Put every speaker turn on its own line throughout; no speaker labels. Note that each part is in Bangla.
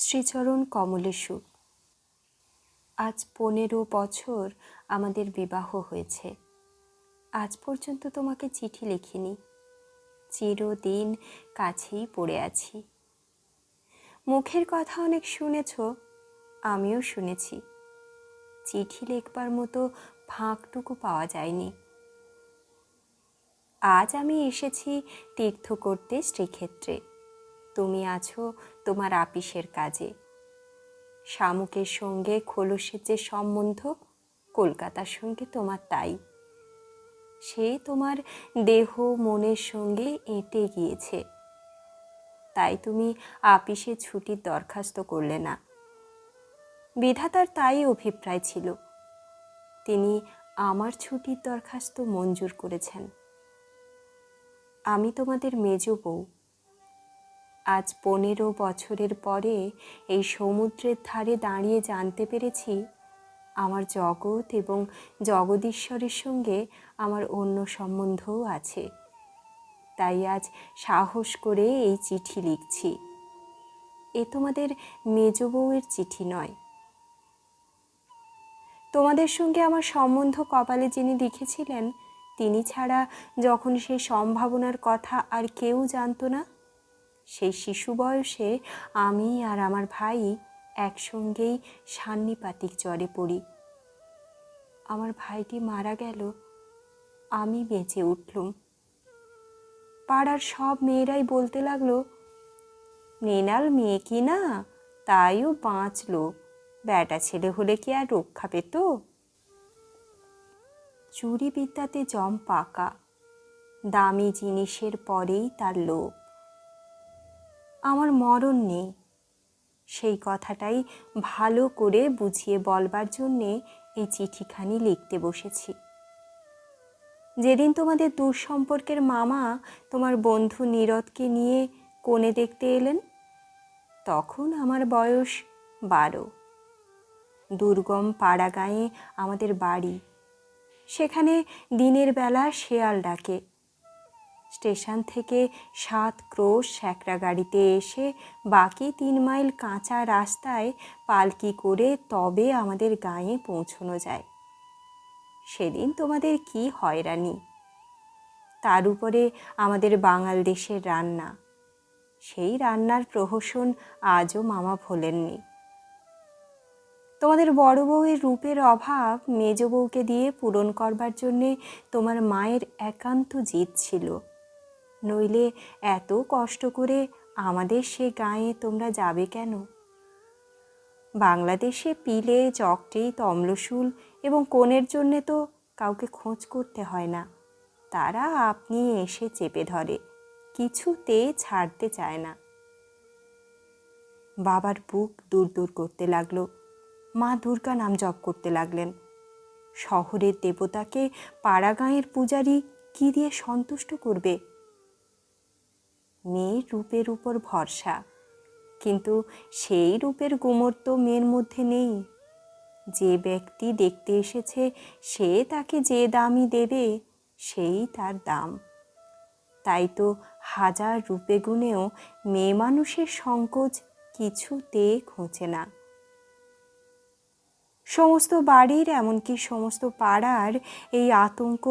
শ্রীচরণ কমলেশু। আজ 15 বছর আমাদের বিবাহ হয়েছে। আজ পর্যন্ত তোমাকে চিঠি লিখিনি। চিরদিন কাছেই পড়ে আছি। মুখের কথা অনেক শুনেছ, আমিও শুনেছি। চিঠি লিখবার মতো ফাঁকটুকু পাওয়া যায়নি। আজ আমি এসেছি তীর্থ করতে শ্রীক্ষেত্রে। তুমি আছো তোমার আপিসের কাজে। শামুকের সঙ্গে খোলসের যে সম্বন্ধ, কলকাতার সঙ্গে তোমার তাই। সে তোমার দেহ মনের সঙ্গে এঁটে গিয়েছে। তাই তুমি আপিসে ছুটির দরখাস্ত করলে না। বিধাতার তাই অভিপ্রায় ছিল। তিনি আমার ছুটির দরখাস্ত মঞ্জুর করেছেন। আমি তোমাদের মেজ বউ। আজ 15 বছরের পরে এই সমুদ্রের ধারে দাঁড়িয়ে জানতে পেরেছি আমার জগৎ এবং জগদীশ্বরের সঙ্গে আমার অন্য সম্বন্ধও আছে। তাই আজ সাহস করে এই চিঠি লিখছি। এ তোমাদের মেজ বউয়ের চিঠি নয়। তোমাদের সঙ্গে আমার সম্বন্ধ কপালে যিনি লিখেছিলেন, তিনি ছাড়া যখন সেই সম্ভাবনার কথা আর কেউ জানত না, সেই শিশু বয়সে আমি আর আমার ভাই একসঙ্গেই সান্নিপাতিক জ্বরে পড়ি। আমার ভাইটি মারা গেল, আমি বেঁচে উঠলুম। পাড়ার সব মেয়েরাই বলতে লাগলো, মৃণাল মেয়ে কি না, তাইও বাঁচলো, বেটা ছেলে হলে কি আর রক্ষা পেত? চুরি বিদ্যাতে জম পাকা, দামি জিনিসের পরেই তার লোভ। আমার মরণ নেই, সেই কথাটাই ভালো করে বুঝিয়ে বলবার জন্যে এই চিঠিখানি লিখতে বসেছি। যেদিন তোমাদের দূর সম্পর্কের মামা তোমার বন্ধু নীরদকে নিয়ে কনে দেখতে এলেন, তখন আমার বয়স 12। দুর্গম পাড়া গাঁয়ে আমাদের বাড়ি। সেখানে দিনের বেলা শেয়াল ডাকে। স্টেশন থেকে 7 ক্রোশ স্যাকরা গাড়িতে এসে বাকি 3 মাইল কাঁচা রাস্তায় পালকি করে তবে আমাদের গাঁয়ে পৌঁছানো যায়। সেদিন তোমাদের কি হয়রানি! তার উপরে আমাদের বাঙাল দেশের রান্না। সেই রান্নার প্রহসন আজও মামা ভোলেননি। তোমাদের বড় বউয়ের রূপের অভাব মেজ বউকে দিয়ে পূরণ করবার জন্যে তোমার মায়ের একান্ত জিদ ছিল। নইলে এত কষ্ট করে আমাদের সে গাঁয়ে তোমরা যাবে কেন? বাংলাদেশে পিলে, চকটি, তমলশুল এবং কোণের জন্যে তো কাউকে খোঁজ করতে হয় না। তারা আপনি এসে চেপে ধরে, কিছুতে ছাড়তে চায় না। বাবার বুক দূর দূর করতে লাগলো। মা দুর্গা নাম জপ করতে লাগলেন। শহরের দেবতাকে পাড়া গাঁয়ের পূজারী কি দিয়ে সন্তুষ্ট করবে? মেয়ের রূপের উপর ভরসা, কিন্তু সেই রূপের গুমর তো মেয়ের মধ্যে নেই। যে ব্যক্তি দেখতে এসেছে সে তাকে যে দামই দেবে সেই তার দাম। তাই তো হাজার রূপে গুণেও মেয়ে মানুষের সংকোচ কিছুতে ঘোচে না। সমস্ত বাড়ির, এমনকি সমস্ত পাড়ার এই আতঙ্ক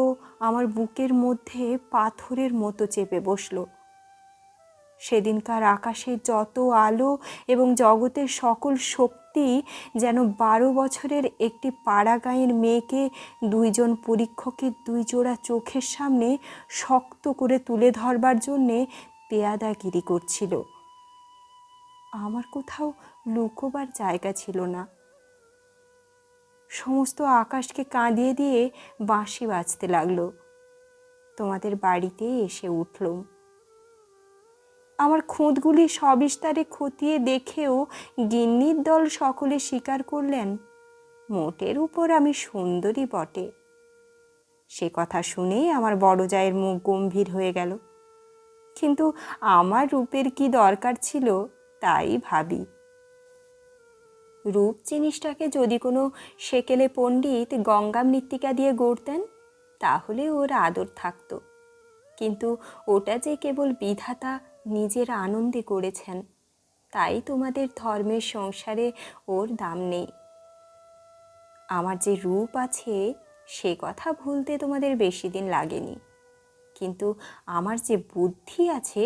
আমার বুকের মধ্যে পাথরের মতো চেপে বসল। সেদিনকার আকাশের যত আলো এবং জগতের সকল শক্তি যেন 12 বছরের একটি পাড়া গাঁয়ের মেয়েকে 2 জন পরীক্ষকের 2 জোড়া চোখের সামনে শক্ত করে তুলে ধরবার জন্যে পেয়াদাগিরি করছিল। আমার কোথাও লুকোবার জায়গা ছিল না। সমস্ত আকাশকে কাঁদিয়ে দিয়ে বাঁশি বাজতে লাগলো। তোমাদের বাড়িতে এসে উঠলুম। আমার খুঁতগুলি সবিস্তারে খতিয়ে দেখেও গিন্নির দল সকলে স্বীকার করলেন, মোটের উপর আমি সুন্দরী বটে। সে কথা শুনেই আমার বড় জায়ের মুখ গম্ভীর হয়ে গেল। কিন্তু আমার রূপের কি দরকার ছিল তাই ভাবি। রূপ জিনিসটাকে যদি কোনো সেকেলে পণ্ডিত গঙ্গা মৃত্তিকা দিয়ে গড়তেন তাহলে ওর আদর থাকতো। কিন্তু ওটা যে কেবল বিধাতা নিজের আনন্দে করেছেন। তাই তোমাদের ধর্মের সংসারে ওর দাম নেই। আমার যে রূপ আছে সে কথা ভুলতে তোমাদের বেশি দিন লাগেনি, কিন্তু আমার যে বুদ্ধি আছে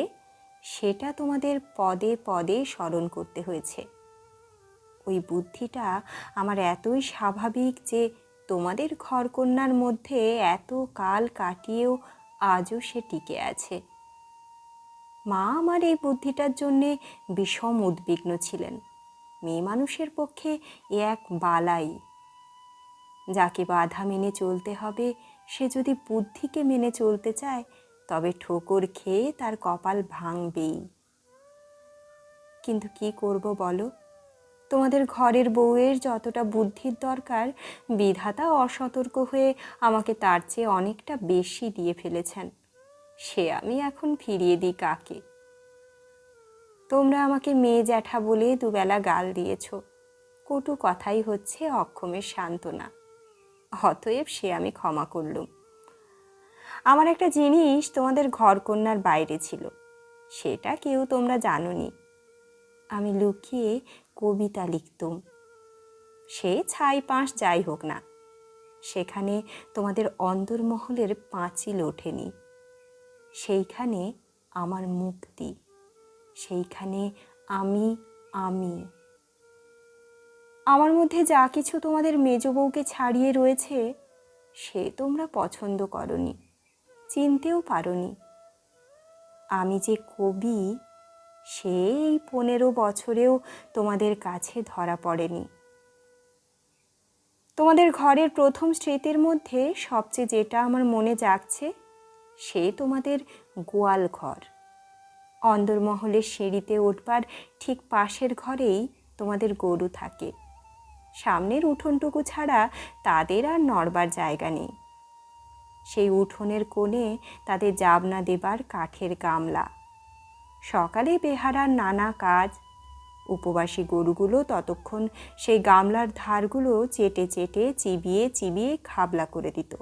সেটা তোমাদের পদে পদে স্মরণ করতে হয়েছে। ওই বুদ্ধিটা আমার এতই স্বাভাবিক যে তোমাদের ঘরকন্যার মধ্যে এত কাল কাটিয়েও আজও সে টিকে আছে। মা আমার এই বুদ্ধিটার জন্যে বিষম উদ্বিগ্ন ছিলেন। মেয়ে মানুষের পক্ষে এ এক বালাই। যাকে বাধা মেনে চলতে হবে সে যদি বুদ্ধিকে মেনে চলতে চায় তবে ঠোকর খেয়ে তার কপাল ভাঙবেই। কিন্তু কি করব বলো, তোমাদের ঘরের বউয়ের যতটা বুদ্ধির দরকার বিধাতা অসতর্ক হয়ে আমাকে তার চেয়ে অনেকটা বেশি দিয়ে ফেলেছেন। সে আমি এখন ফিরিয়ে দিই কাকে? তোমরা আমাকে মেয়ে জ্যাঠা বলে দুবেলা গাল দিয়েছ, কটু কথাই হচ্ছে অক্ষমের সান্ত্বনা। অতএব সে আমি ক্ষমা করলুম। আমার একটা জিনিস তোমাদের ঘরকন্যার বাইরে ছিল, সেটা কেউ তোমরা জানোনি। আমি লুকিয়ে কবিতা লিখতুম। সে ছাই পাঁশ যাই হোক না, সেখানে তোমাদের অন্দরমহলের পাঁচিল ওঠেনি। সেইখানে আমার মুক্তি, সেইখানে আমি আমি। আমার মধ্যে যা কিছু তোমাদের মেজ বউকে ছাড়িয়ে রয়েছে সে তোমরা পছন্দ করনি, চিনতেও পারোনি। আমি যে কবি সে এই 15 বছরেও তোমাদের কাছে ধরা পড়েনি। তোমাদের ঘরের প্রথম স্মৃতির মধ্যে সবচেয়ে যেটা আমার মনে জাগছে সে তোমাদের গোয়াল ঘর। অন্দরমহলের সিঁড়িতে উঠবার ঠিক পাশের ঘরেই তোমাদের গরু থাকে। সামনের উঠোনটুকু ছাড়া তাদের আর নড়বার জায়গা নেই। সেই উঠোনের কোণে তাদের জাবনা দেবার কাঠের গামলা। সকালে বেহারার নানা কাজ। উপবাসী গরুগুলো ততক্ষণ সেই গামলার ধারগুলো চেটে চেটে চিবিয়ে চিবিয়ে খাবলা করে দিত।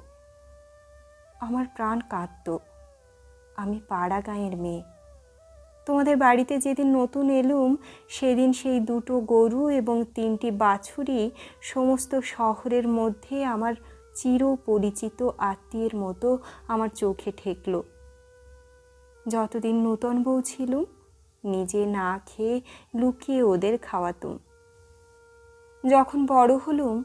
আমার প্রাণ কাঁদত। আমি পাড়া গাঁয়ের মেয়ে। তোমাদের বাড়িতে যেদিন নতুন এলুম সেদিন সেই 2টো গরু এবং 3টি বাছুরি সমস্ত শহরের মধ্যে আমার চিরপরিচিত আত্মীয়ের মতো আমার চোখে ঠেকল। যতদিন নূতন বউ ছিলুম নিজে না খেয়ে লুকিয়ে ওদের খাওয়াতুম। যখন বড় হলুম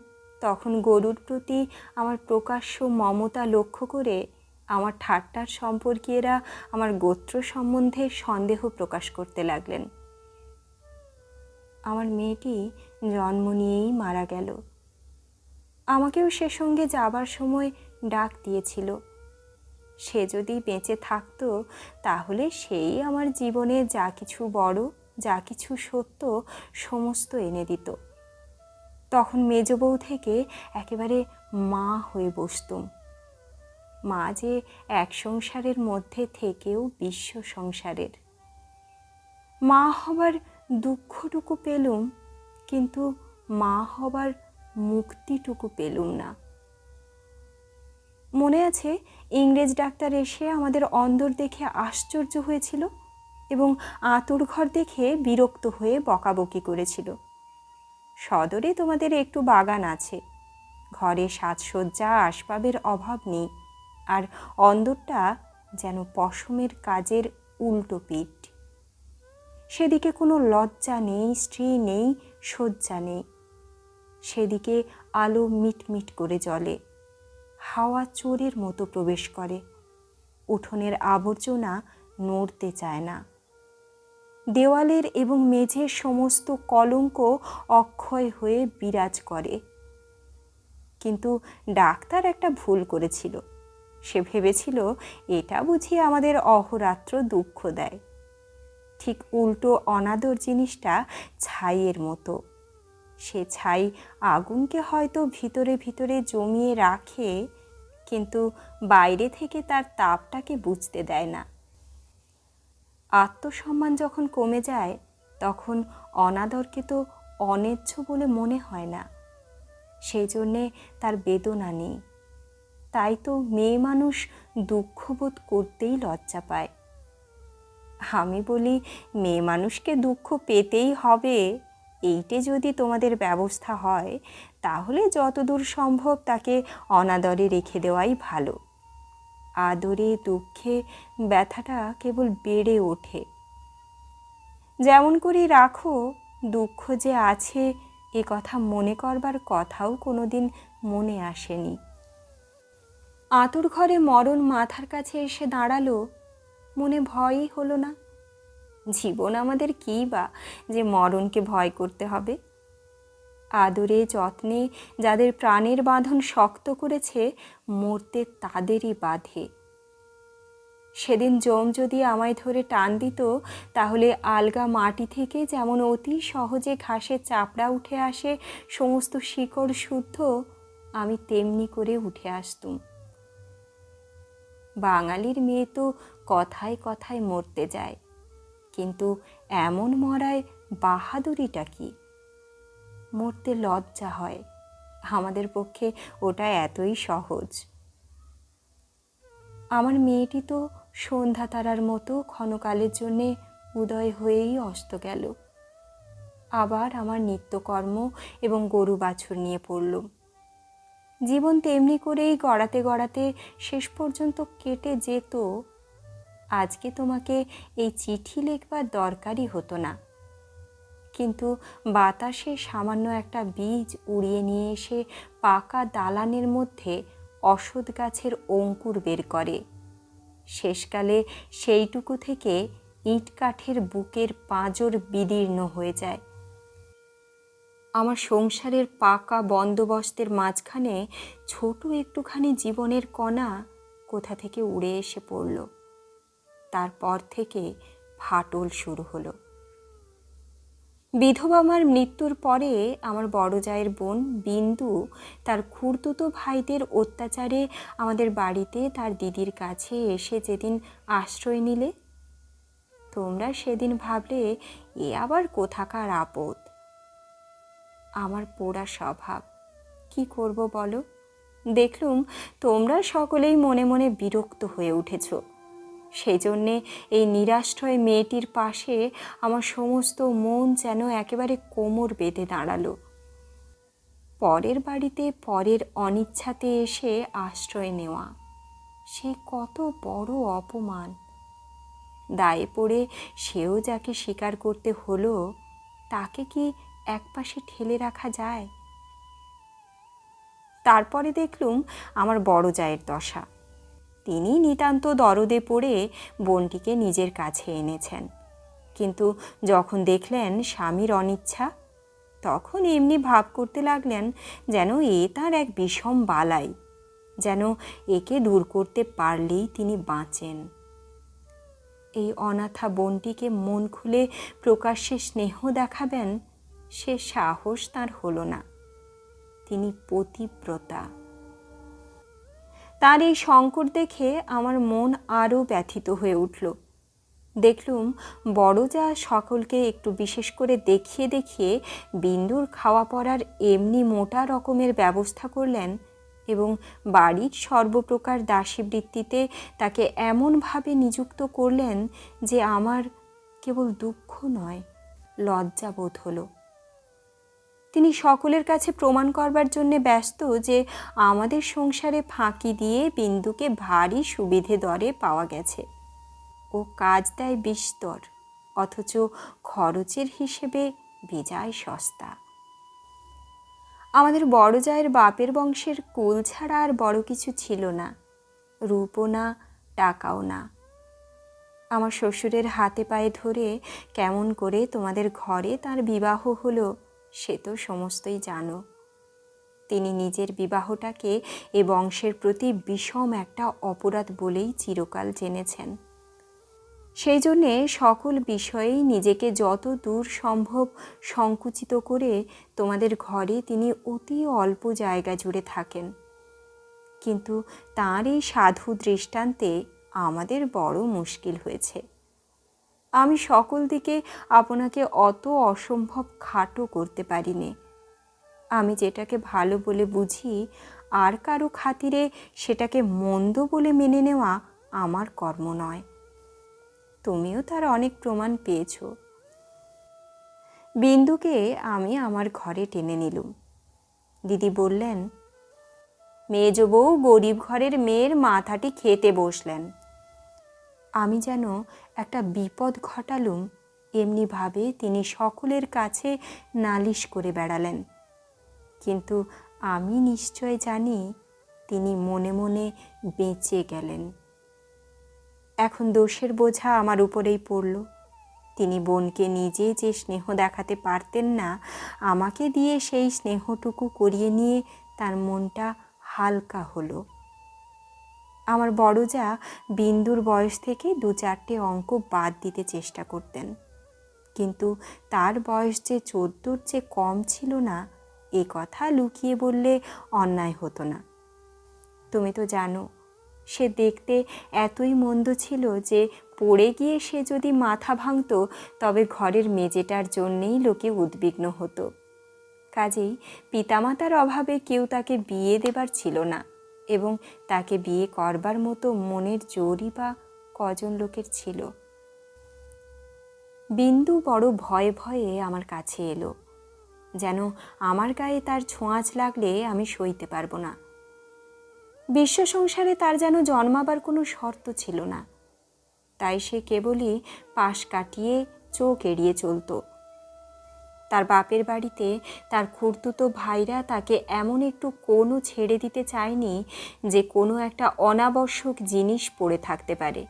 তখন গরুর প্রতি আমার প্রকাশ্য মমতা লক্ষ্য করে আমার ঠাট্টার সম্পর্কীয়রা আমার গোত্র সম্বন্ধে সন্দেহ প্রকাশ করতে লাগলেন। আমার মেয়েটি জন্ম নিয়েই মারা গেল। আমাকেও সে সঙ্গে যাবার সময় ডাক দিয়েছিল। সে যদি বেঁচে থাকতো তাহলে সেই আমার জীবনে যা কিছু বড়, যা কিছু সত্য সমস্ত এনে দিত। তখন মেজ বউ থেকে একেবারে মা হয়ে বসতুম। মা যে এক সংসারের মধ্যে থেকেও বিশ্ব সংসারের। মা হবার দুঃখটুকু পেলুম, কিন্তু মা হবার মুক্তিটুকু পেলুম না। মনে আছে ইংরেজ ডাক্তার এসে আমাদের অন্দর দেখে আশ্চর্য হয়েছিল এবং আঁতুড় ঘর দেখে বিরক্ত হয়ে বকাবকি করেছিল। সদরে তোমাদের একটু বাগান আছে, ঘরে সাজসজ্জা আসবাবের অভাব নেই, আর অন্দরটা যেন পশমের কাজের উল্টো পিঠ। সেদিকে কোনো লজ্জা নেই, স্ত্রী নেই, শয্যা নেই। সেদিকে আলো মিটমিট করে জ্বলে, হাওয়া চোরের মতো প্রবেশ করে, উঠোনের আবর্জনা নড়তে চায় না। দেওয়ালের এবং মেঝের সমস্ত কলঙ্ক অক্ষয় হয়ে বিরাজ করে। কিন্তু ডাক্তার একটা ভুল করেছিল। সে ভেবেছিল এটা বুঝি আমাদের অহোরাত্র দুঃখ দেয়। ঠিক উল্টো অনাদর জিনিসটা ছাইয়ের মতো। সে ছাই আগুনকে হয়তো ভিতরে ভিতরে জমিয়ে রাখে, কিন্তু বাইরে থেকে তার তাপটাকে বুঝতে দেয় না। আত্মসম্মান যখন কমে যায় তখন অনাদরকে তো অন্যায্য বলে মনে হয় না। সেই জন্যে তার বেদনা নেই। তাই তো মেয়ে মানুষ দুঃখবোধ করতেই লজ্জা পায়। আমি বলি, মেয়ে মানুষকে দুঃখ পেতেই হবে, এইটে যদি তোমাদের ব্যবস্থা হয় তাহলে যতদূর সম্ভব তাকে অনাদরে রেখে দেওয়াই ভালো। আদরে দুঃখে ব্যথাটা কেবল বেড়ে ওঠে। যেমন করে রাখো, দুঃখ যে আছে এ কথা মনে করবার কথাও কোনোদিন মনে আসেনি। আঁতুড় ঘরে মরণ মাথার কাছে এসে দাঁড়ালো, মনে ভয়ই হলো না। জীবন আমাদের কী বা যে মরণকে ভয় করতে হবে? আদরে যত্নে যাদের প্রাণের বাঁধন শক্ত করেছে, মরতে তাদেরই বাঁধে। সেদিন যম যদি আমায় ধরে টান দিত, তাহলে আলগা মাটি থেকে যেমন অতি সহজে ঘাসের চাপড়া উঠে আসে সমস্ত শিকড় শুদ্ধ, আমি তেমনি করে উঠে আসতুম। বাঙালির মেয়ে তো কথায় কথায় মরতে যায়, কিন্তু এমন মরায় বাহাদুরিটা কি? মরতে লজ্জা হয়, আমাদের পক্ষে ওটা এতই সহজ। আমার মেয়েটি তো সন্ধ্যা তারার মতো ক্ষণকালের জন্যে উদয় হয়েই অস্ত গেল। আবার আমার নিত্যকর্ম এবং গরু বাছুর নিয়ে পড়লুম। জীবন তেমনি করেই গড়াতে গড়াতে শেষ পর্যন্ত কেটে যেত। আজকে তোমাকে এই চিঠি লিখবার দরকারই হতো না, কিন্তু বাতাসে সামান্য একটা বীজ উড়িয়ে নিয়ে এসে পাকা দালানের মধ্যে অশ্বত্থ গাছের অঙ্কুর বের করে। শেষকালে সেইটুকু থেকে ইট কাঠের বুকের পাঁজর বিদীর্ণ হয়ে যায়। আমার সংসারের পাকা বন্দোবস্তের মাঝখানে ছোট একটুখানি জীবনের কণা কোথা থেকে উড়ে এসে পড়ল। তারপর থেকে ফাটল শুরু হলো। বিধবা মার মৃত্যুর পরে আমার বড় জায়ের বোন বিন্দু তার খুড়তুতো ভাইদের অত্যাচারে আমাদের বাড়িতে তার দিদির কাছে এসে যেদিন আশ্রয় নিলে, তোমরা সেদিন ভাবলে এ আবার কোথাকার আপদ। আমার পোড়া স্বভাব, কি করব বলো? দেখলুম তোমরা সকলেই মনে মনে বিরক্ত হয়ে উঠেছ। সেই জন্যে এই নিরাশ্রয় মেয়েটির পাশে আমার সমস্ত মন যেন একেবারে কোমর বেঁধে দাঁড়ালো। পরের বাড়িতে পরের অনিচ্ছাতে এসে আশ্রয় নেওয়া, সে কত বড় অপমান! দায়ে পড়ে সেও যাকে স্বীকার করতে হলো, তাকে কি একপাশে ঠেলে রাখা যায়? তারপরে দেখলুম আমার বড় জায়ের দশা। তিনি নিতান্ত দরদে পড়ে বোনটিকে নিজের কাছে এনেছেন, কিন্তু যখন দেখলেন স্বামীর অনিচ্ছা, তখন এমনি ভাব করতে লাগলেন যেন এ তার এক বিষম বালাই, যেন একে দূর করতে পারলেই তিনি বাঁচেন। এই অনাথা বোনটিকে মন খুলে প্রকাশ্যে স্নেহ দেখাবেন, সে সাহস তাঁর হলো না। তিনি পতিব্রতা। তার এই সংকট দেখে আমার মন আরও ব্যথিত হয়ে উঠল। দেখলুম বড় যা সকলকে একটু বিশেষ করে দেখিয়ে দেখিয়ে বিন্দুর খাওয়া পড়ার এমনি মোটা রকমের ব্যবস্থা করলেন এবং বাড়ির সর্বপ্রকার দাসীবৃত্তিতে তাকে এমনভাবে নিযুক্ত করলেন যে আমার কেবল দুঃখ নয়, লজ্জা বোধ হলো। তিনি সকলের কাছে প্রমাণ করবার জন্যে ব্যস্ত যে আমাদের সংসারে ফাঁকি দিয়ে বিন্দুকে ভারী সুবিধে দরে পাওয়া গেছে। ও কাজ দেয় বিস্তর, অথচ খরচের হিসেবে বেজায় সস্তা। আমাদের বড় জায়ের বাপের বংশের কুল ছাড়া আর বড় কিছু ছিল না, রূপও না, টাকাও না। আমার শ্বশুরের হাতে পায়ে ধরে কেমন করে তোমাদের ঘরে তার বিবাহ হলো সে তো সমস্তই জানো। তিনি নিজের বিবাহটাকে এ বংশের প্রতি বিষম একটা অপরাধ বলেই চিরকাল জেনেছেন। সেই জন্যে সকল বিষয়েই নিজেকে যত দূর সম্ভব সংকুচিত করে তোমাদের ঘরে তিনি অতি অল্প জায়গা জুড়ে থাকেন। কিন্তু তাঁর এই সাধু দৃষ্টান্তে আমাদের বড় মুশকিল হয়েছে। আমি সকল দিকে আপনাকে অত অসম্ভব খাটো করতে পারিনে। আমি যেটাকে ভালো বলে বুঝি, আর কারো খাতিরে সেটাকে মন্দ বলে মেনে নেওয়া আমার কর্ম নয়। তুমিও তার অনেক প্রমাণ পেয়েছ। বিন্দুকে আমি আমার ঘরে টেনে নিলুম। দিদি বললেন, মেজ বউ গরিব ঘরের মেয়ের মাথাটি খেতে বসলেন। আমি যেন একটা বিপদ ঘটালুম এমনিভাবে তিনি সকলের কাছে নালিশ করে বেড়ালেন। কিন্তু আমি নিশ্চয় জানি তিনি মনে মনে বেঁচে গেলেন। এখন দোষের বোঝা আমার উপরেই পড়ল। তিনি বোনকে নিজে যে স্নেহ দেখাতে পারতেন না, আমাকে দিয়ে সেই স্নেহটুকু করিয়ে নিয়ে তার মনটা হালকা হলো। আমার বড় যা বিন্দুর বয়স থেকে 2-4টে অঙ্ক বাদ দিতে চেষ্টা করতেন, কিন্তু তার বয়স যে 14-র চেয়ে কম ছিল না, এ কথা লুকিয়ে বললে অন্যায় হতো না। তুমি তো জানো, সে দেখতে এতই মন্দ ছিল যে পড়ে গিয়ে সে যদি মাথা ভাঙত তবে ঘরের মেজেটার জন্যেই লোকে উদ্বিগ্ন হতো। কাজেই পিতামাতার অভাবে কেউ তাকে বিয়ে দেবার ছিল না, এবং তাকে বিয়ে করবার মতো মনের জোরই বা কজন লোকের ছিল। বিন্দু বড় ভয়ে ভয়ে আমার কাছে এলো, যেন আমার গায়ে তার ছোঁয়াচ লাগলে আমি সইতে পারবো না। বিশ্ব সংসারে তার যেন জন্মাবার কোনো শর্ত ছিল না, তাই সে কেবলই পাশ কাটিয়ে চোখ এড়িয়ে চলত। তার বাপের বাড়িতে তার খুড়তুতো ভাইরা তাকে এমন একটু কোণও ছেড়ে দিতে চায়নি যে কোনো একটা অনাবশ্যক জিনিস পড়ে থাকতে পারে।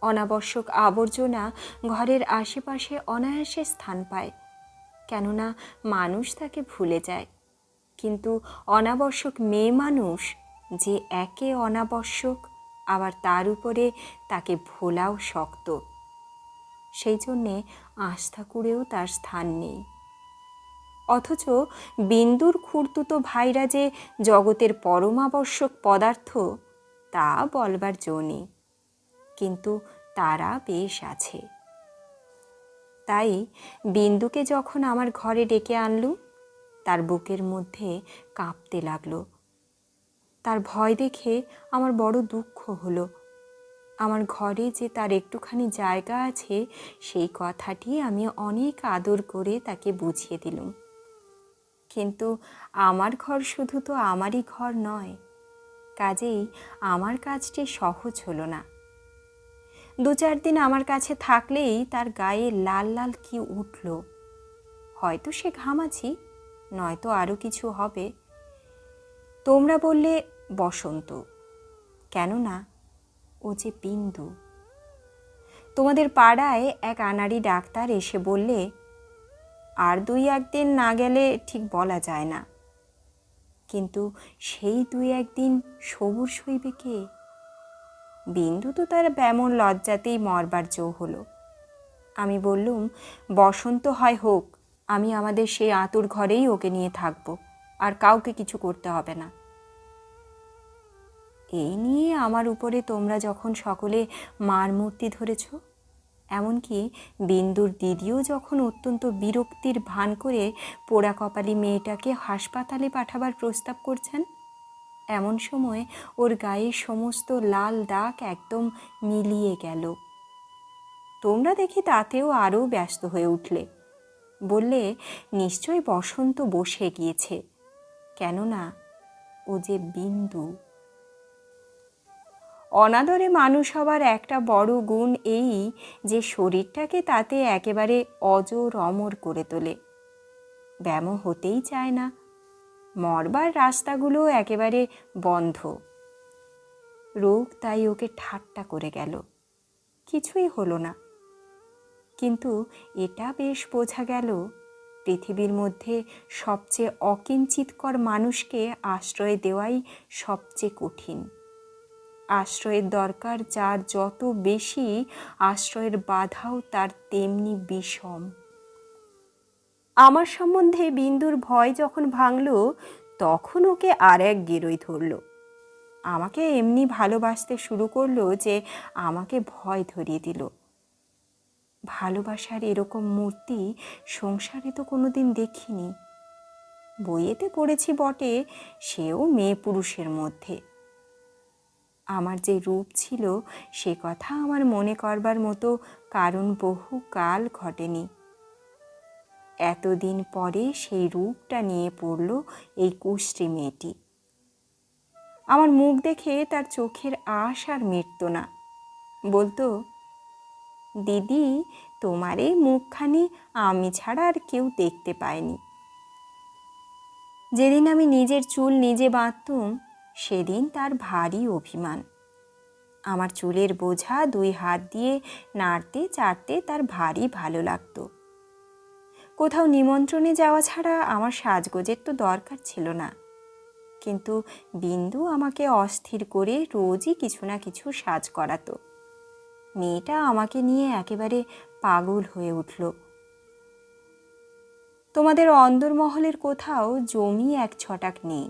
অনাবশ্যক আবর্জনা ঘরের আশেপাশে অনায়াসে স্থান পায়, কেননা মানুষ তাকে ভুলে যায়। কিন্তু অনাবশ্যক মেয়ে মানুষ যে একে অনাবশ্যক, আবার তার উপরে তাকে ভোলাও শক্ত, সেই জন্যে আস্থা করেও তার স্থান নেই। অথচ বিন্দুর খুড়তুতো ভাইরা যে জগতের পরমাবশ্যক পদার্থ তা বলবার জো নেই, কিন্তু তারা বেশ আছে। তাই বিন্দুকে যখন আমার ঘরে ডেকে আনলুম, তার বুকের মধ্যে কাঁপতে লাগলো। তার ভয় দেখে আমার বড় দুঃখ হলো। আমার ঘরে যে তার একটুখানি জায়গা আছে সেই কথাটি আমি অনেক আদর করে তাকে বুঝিয়ে দিলুম। কিন্তু আমার ঘর শুধু তো আমারই ঘর নয়, কাজেই আমার কাজটি সহজ হলো না। 2-4 দিন আমার কাছে থাকলেই তার গায়ে লাল লাল কি উঠল। হয়তো সে ঘামাচি, নয়তো আরও কিছু হবে। তোমরা বললে বসন্ত, কেননা ও যে বিন্দু। তোমাদের পাড়ায় এক আনাড়ি ডাক্তার এসে বললে, আর 2-1 দিন না গেলে ঠিক বলা যায় না। কিন্তু সেই 2-1 দিন সবুর সইবে কে? বিন্দু তো তার ব্যামন লজ্জাতেই মরবার জো হলো। আমি বললুম, বসন্ত হয় হোক, আমি আমাদের সেই আঁতুর ঘরেই ওকে নিয়ে থাকবো, আর কাউকে কিছু করতে হবে না। এই নিয়ে আমার উপরে তোমরা যখন সকলে মার মূর্তি ধরেছ, এমনকি বিন্দুর দিদিও যখন অত্যন্ত বিরক্তির ভান করে পোড়া কপালি মেয়েটাকে হাসপাতালে পাঠাবার প্রস্তাব করছেন, এমন সময় ওর গায়ে সমস্ত লাল দাগ একদম মিলিয়ে গেল। তোমরা দেখি তাতেও আরও ব্যস্ত হয়ে উঠলে। বললে, নিশ্চয় বসন্ত বসে গিয়েছে, কেননা ও যে বিন্দু। অনাদরে মানুষ হবার একটা বড় গুণ এই যে শরীরটাকে তাতে একেবারে অজর অমর করে তোলে। ব্যামো হতেই চায় না, মরবার রাস্তাগুলো একেবারে বন্ধ। রোগ তাই ওকে ঠাট্টা করে গেল, কিছুই হলো না। কিন্তু এটা বেশ বোঝা গেল, পৃথিবীর মধ্যে সবচেয়ে অকিঞ্চিতকর মানুষকে আশ্রয় দেওয়াই সবচেয়ে কঠিন। আশ্রয়ের দরকার যার যত বেশি, আশ্রয়ের বাধাও তার তেমনি বিষম। আমার সম্বন্ধে বিন্দুর ভয় যখন ভাঙল, তখন ওকে আর এক গেরোই ধরল। আমাকে এমনি ভালোবাসতে শুরু করলো যে আমাকে ভয় ধরিয়ে দিল। ভালোবাসার এরকম মূর্তি সংসারে তো কোনোদিন দেখিনি। বইয়েতে পড়েছি বটে, সেও মেয়ে পুরুষের মধ্যে। আমার যে রূপ ছিল সে কথা আমার মনে করবার মতো কারণ বহুকাল ঘটেনি। এতদিন পরে সেই রূপটা নিয়ে পড়ল এই কুশ্রী মেয়েটি। আমার মুখ দেখে তার চোখের আশ আর মিটত না। বলতো, দিদি, তোমার এই মুখখানি আমি ছাড়া আর কেউ দেখতে পায়নি। যেদিন আমি নিজের চুল নিজে বাঁধতুম সেদিন তার ভারী অভিমান। আমার চুলের বোঝা 2 হাত দিয়ে নাড়তে চাড়তে তার ভারী ভালো লাগতো। কোথাও নিমন্ত্রণে যাওয়া ছাড়া আমার সাজগোজের তো দরকার ছিল না, কিন্তু বিন্দু আমাকে অস্থির করে রোজই কিছু না কিছু সাজ করাতো। মেয়েটা আমাকে নিয়ে একেবারে পাগল হয়ে উঠল। তোমাদের অন্দরমহলের কোথাও জমি 1 ছটাক নেই।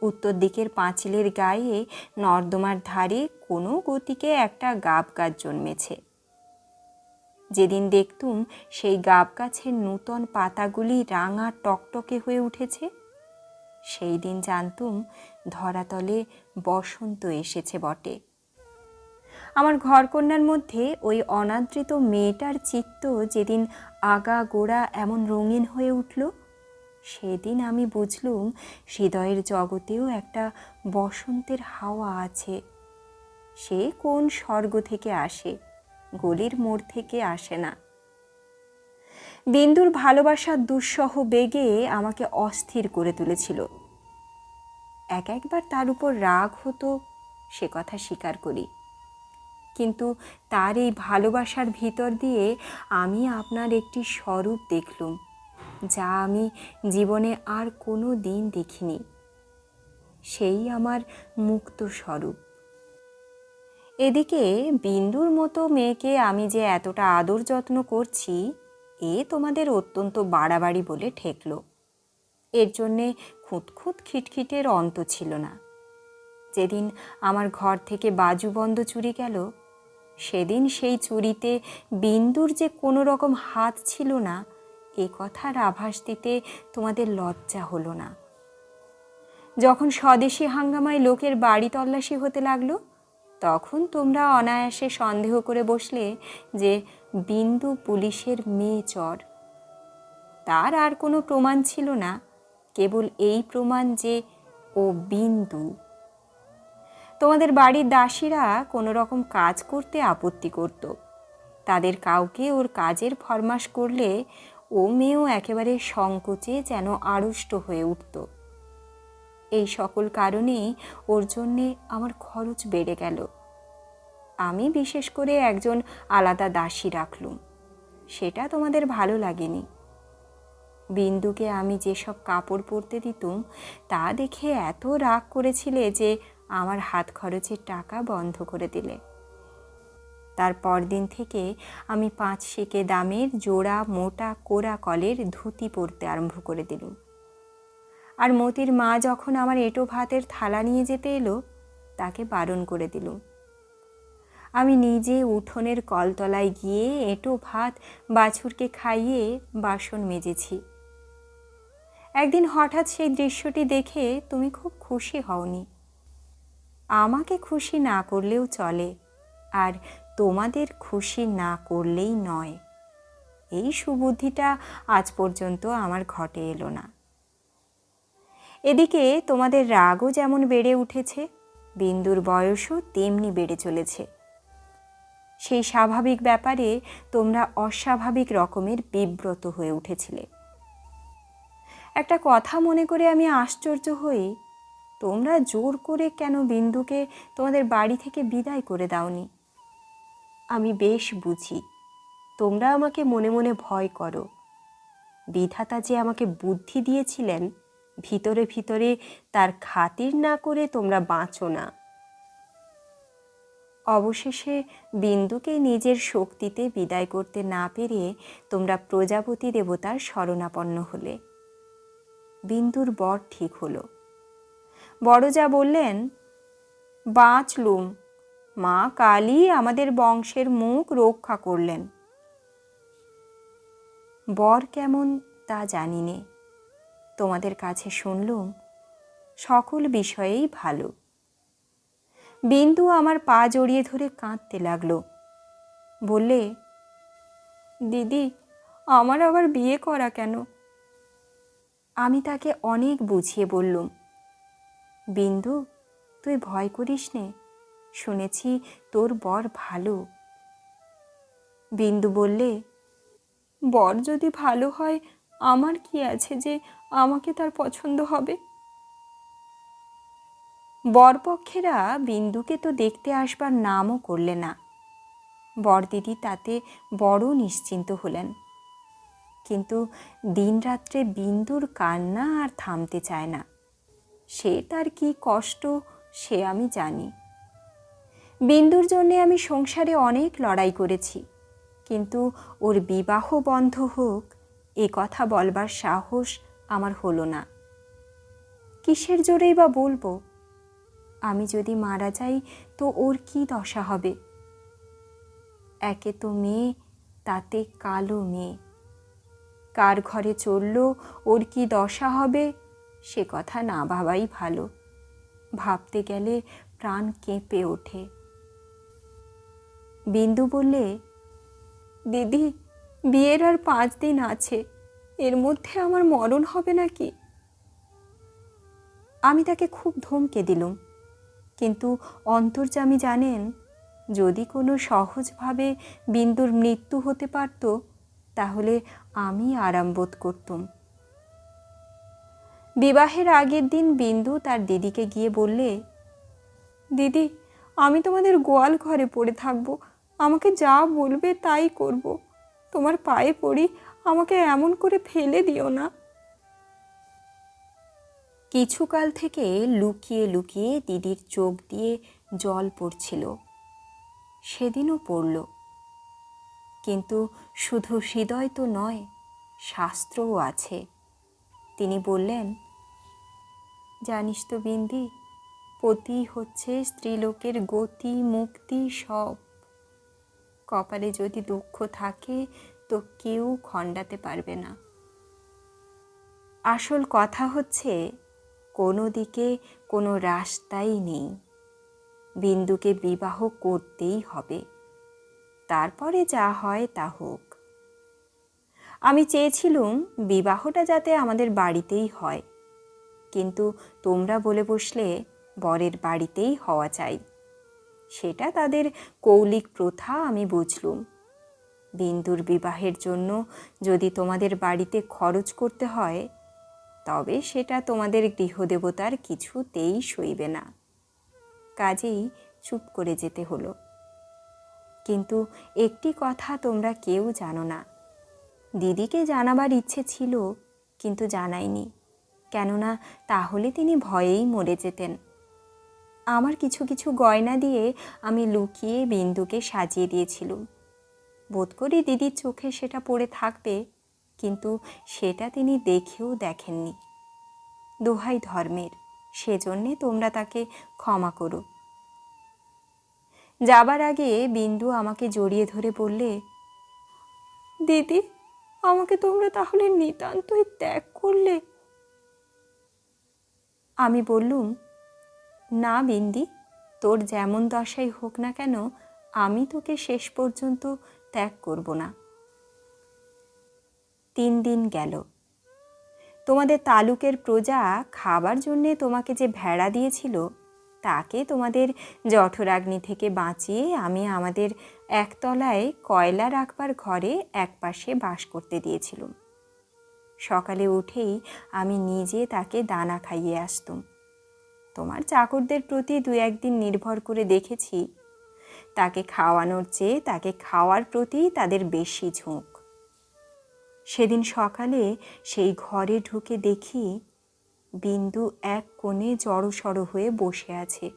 উত্তর দিকের পাঁচিলের গায়ে নর্দমার ধারে কোনো গতিকে একটা গাব গাছ জন্মেছে। যেদিন দেখতুম সেই গাব গাছের নূতন পাতাগুলি রাঙা টকটকে হয়ে উঠেছে, সেই দিন জানতুম ধরাতলে বসন্ত এসেছে বটে। আমার ঘরকন্যার মধ্যে ওই অনাদৃত মেয়েটার চিত্ত যেদিন আগা গোড়া এমন রঙিন হয়ে উঠল, সেদিন আমি বুঝলুম হৃদয়ের জগতেও একটা বসন্তের হাওয়া আছে। সে কোন স্বর্গ থেকে আসে, গলির মোড় থেকে আসে না। বিন্দুর ভালোবাসার দুঃসহ বেগে আমাকে অস্থির করে তুলেছিল। একবার তার উপর রাগ হতো, সে কথা স্বীকার করি, কিন্তু তার এই ভালোবাসার ভিতর দিয়ে আমি আপনার একটি স্বরূপ দেখলুম, যা আমি জীবনে আর কোনো দিন দেখিনি। সেই আমার মুক্ত স্বরূপ। এদিকে বিন্দুর মতো মেয়েকে আমি যে এতটা আদর যত্ন করছি, এ তোমাদের অত্যন্ত বাড়াবাড়ি বলে ঠেকল। এর জন্যে খুঁতখুঁত খিটখিটের অন্ত ছিল না। যেদিন আমার ঘর থেকে বাজুবন্ধ চুরি গেল, সেদিন সেই চুরিতে বিন্দুর যে কোনো রকম হাত ছিল না, এ কথার আভাস দিতে তোমাদের লজ্জা হলো না। যখন স্বদেশি হাঙ্গামায় লোকের বাড়ি তল্লাশি হতে লাগলো, তখন তোমরা অনায়াসে সন্দেহ করে বসলে যে বিন্দু পুলিশের মেয়ে চর। তার আর কোনো প্রমাণ ছিল না, কেবল এই প্রমাণ যে ও বিন্দু। তোমাদের বাড়ির দাসীরা কোনো রকম কাজ করতে আপত্তি করত। তাদের কাউকে ওর কাজের ফরমাশ করলে ও মেয়েও একেবারে সংকোচে যেন আড়ষ্ট হয়ে উঠত। এই সকল কারণেই ওর জন্যে আমার খরচ বেড়ে গেল। আমি বিশেষ করে একজন আলাদা দাসী রাখলুম, সেটা তোমাদের ভালো লাগেনি। বিন্দুকে আমি যেসব কাপড় পরতে দিতুম তা দেখে এত রাগ করেছিলে যে আমার হাত খরচের টাকা বন্ধ করে দিলে। তার পরদিন থেকে আমি 5 শিকে দামের জোড়া মোটা কোরা কলের ধুতি পরতে আরম্ভ করে দিলুম। আর মতির মা যখন আমার এঁটো ভাতের থালা নিয়ে যেতে এলো, তাকে বারণ করে দিলুম। আমি নিজে উঠোনের কলতলায় গিয়ে এঁটো ভাত বাছুরকে খাইয়ে বাসন মেজেছি। একদিন হঠাৎ সেই দৃশ্যটি দেখে তুমি খুব খুশি হওনি। আমাকে খুশি না করলেও চলে, আর তোমাদের খুশি না করলেই নয়, এই সুবুদ্ধিটা আজ পর্যন্ত আমার ঘটে এলো না। এদিকে তোমাদের রাগও যেমন বেড়ে উঠেছে, বিন্দুর বয়সও তেমনি বেড়ে চলেছে। সেই স্বাভাবিক ব্যাপারে তোমরা অস্বাভাবিক রকমের বিব্রত হয়ে উঠেছিলে। একটা কথা মনে করে আমি আশ্চর্য হই, তোমরা জোর করে কেন বিন্দুকে তোমাদের বাড়ি থেকে বিদায় করে দাওনি? আমি বেশ বুঝি, তোমরা আমাকে মনে মনে ভয় করো। বিধাতা যে আমাকে বুদ্ধি দিয়েছিলেন, ভিতরে ভিতরে তার খাতির না করে তোমরা বাঁচো না। অবশেষে বিন্দুকে নিজের শক্তিতে বিদায় করতে না পেরে তোমরা প্রজাপতি দেবতার শরণাপন্ন হলে। বিন্দুর বর ঠিক হলো। বড়জা বললেন, বাঁচলুম, মা কালী আমাদের বংশের মুখ রক্ষা করলেন। বর কেমন তা জানি নে, তোমাদের কাছে শুনলুম সকল বিষয়েই ভালো। বিন্দু আমার পা জড়িয়ে ধরে কাঁদতে লাগলো। বললে, দিদি, আমার আবার বিয়ে করা কেন? আমি তাকে অনেক বুঝিয়ে বললুম, বিন্দু, তুই ভয় করিস নে, শুনেছি তোর বর ভালো। বিন্দু বললে, বর যদি ভালো হয় আমার কি আছে যে আমাকে তার পছন্দ হবে? বরপক্ষেরা বিন্দুকে তো দেখতে আসবার নামও করলে না। বরদিদি তাতে বড় নিশ্চিন্ত হলেন। কিন্তু দিনরাত্রে বিন্দুর কান্না আর থামতে চায় না। সে তার কি কষ্ট সে আমি জানি। বিন্দুর জন্যে আমি সংসারে অনেক লড়াই করেছি, কিন্তু ওর বিবাহ বন্ধ হোক এ কথা বলবার সাহস আমার হলো না। কিসের জোরেই বা বলবো? আমি যদি মারা যাই তো ওর কি দশা হবে? একে তো মেয়ে, তাতে কালো মেয়ে। কার ঘরে চলল ওর কি দশা হবে সে কথা না ভাবাই ভালো। ভাবতে গেলে প্রাণ কেঁপে ওঠে। বিন্দু বললে, দিদি, বিয়ের আর 5 দিন আছে, এর মধ্যে আমার মরণ হবে নাকি? আমি তাকে খুব ধমকে দিলুম, কিন্তু অন্তর্যামী জানেন, যদি কোনো সহজভাবে বিন্দুর মৃত্যু হতে পারত তাহলে আমি আরাম বোধ করতুম। বিবাহের আগের দিন বিন্দু তার দিদিকে গিয়ে বললে, দিদি, আমি তোমাদের গোয়াল ঘরে পড়ে থাকবো, আমাকে যা বলবে তাই করব। তোমার পায়ে পড়ি, আমাকে এমন করে ফেলে দিও না। কিছুকাল থেকে লুকিয়ে লুকিয়ে দিদির চোখ দিয়ে জল পড়ছিল। সেদিনও পড়ল। কিন্তু শুধু হৃদয় তো নয়, শাস্ত্রও আছে। তিনি বললেন, জানিস তো বিন্দি, পতি হচ্ছে স্ত্রীলোকের গতি মুক্তি সব। কপালে যদি দুঃখ থাকে তো কেউ খণ্ডাতে পারবে না। আসল কথা হচ্ছে, কোনো দিকে কোনো রাস্তাই নেই। বিন্দুকে বিবাহ করতেই হবে, তারপরে যা হয় তা হোক। আমি চেয়েছিলুম বিবাহটা যাতে আমাদের বাড়িতেই হয়, কিন্তু তোমরা বলে বসলে বরের বাড়িতেই হওয়া চাই। সেটা তাদের কৌলিক প্রথা আমি বুঝলুম। বিন্দুর বিবাহের জন্য যদি তোমাদের বাড়িতে খরচ করতে হয় তবে সেটা তোমাদের গৃহদেবতার কিছুতেই সইবে না। কাজেই চুপ করে যেতে হলো। কিন্তু একটি কথা তোমরা কেউ জানো না। দিদিকে জানাবার ইচ্ছে ছিল, কিন্তু জানাইনি, কেননা তাহলে তিনি ভয়েই মরে যেতেন। আমার কিছু কিছু গয়না দিয়ে আমি লুকিয়ে বিন্দুকে সাজিয়ে দিয়েছিলুম। বোধ করি দিদির চোখে সেটা পড়ে থাকবে, কিন্তু সেটা তিনি দেখেও দেখেননি। দোহাই ধর্মের, সেজন্যে তোমরা তাকে ক্ষমা করো। যাবার আগে বিন্দু আমাকে জড়িয়ে ধরে বললে, দিদি, আমাকে তোমরা তাহলে নিতান্তই ত্যাগ করলে? আমি বললুম, না বিন্দি, তোর যেমন দশাই হোক না কেন আমি তোকে শেষ পর্যন্ত ত্যাগ করব না। 3 দিন গেল। তোমাদের তালুকের প্রজা খাবার জন্যে তোমাকে যে ভেড়া দিয়েছিল তাকে তোমাদের জঠরাগ্নি থেকে বাঁচিয়ে আমি আমাদের একতলায় কয়লা রাখবার ঘরে একপাশে বাস করতে দিয়েছিলুম। সকালে উঠেই আমি নিজে তাকে দানা খাইয়ে আসতুম। তোমার চাকরদের প্রতি 2-1 দিন নির্ভর করে দেখেছি, তাকে খাওয়ানোর চেয়ে তাকে খাওয়ার প্রতি তাদের বেশি ঝোঁক। সেদিন সকালে সেই ঘরে ঢুকে দেখি বিন্দু এক কোণে জড়সড় হয়ে বসে আছে।